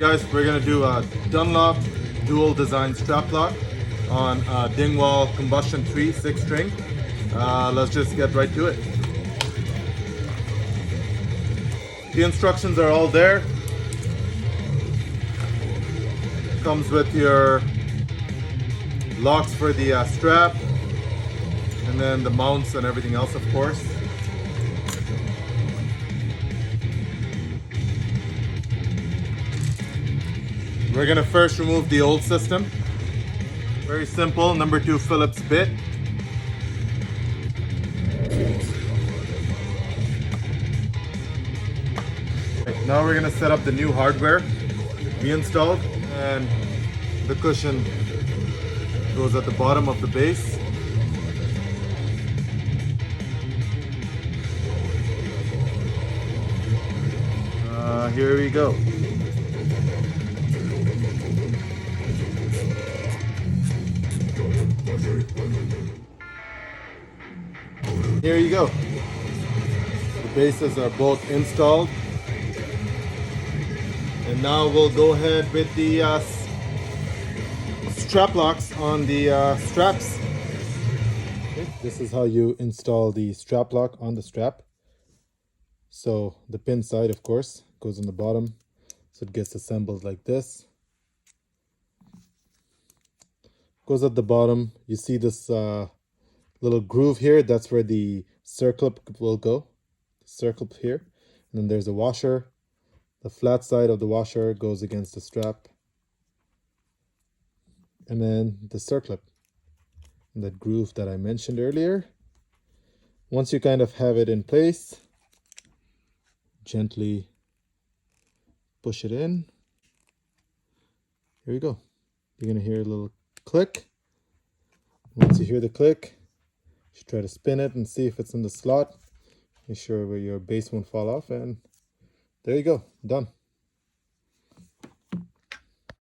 Guys, we're gonna do a Dunlop dual design strap lock on Dingwall Combustion 3 6 string. Let's just get right to it. The instructions are all there. Comes with your locks for the strap, and then the mounts and everything else, of course. We're gonna first remove the old system. Very simple, number 2 Phillips bit. Right, now we're gonna set up the new hardware we installed, and the cushion goes at the bottom of the base. Here we go. Here you go. The bases are both installed. And now we'll go ahead with the strap locks on the straps. Okay, this is how you install the strap lock on the strap. So the pin side, of course, goes on the bottom. So it gets assembled like this. Goes at the bottom. You see this little groove here. That's where the circlip will go. Circlip here. And then there's a washer. The flat side of the washer goes against the strap. And then the circlip. And that groove that I mentioned earlier. Once you kind of have it in place, gently push it in. Here we go. You're going to hear a little click. Once you hear the click, you should try to spin it and see if it's in the slot. Make sure where your base won't fall off, and there you go, done.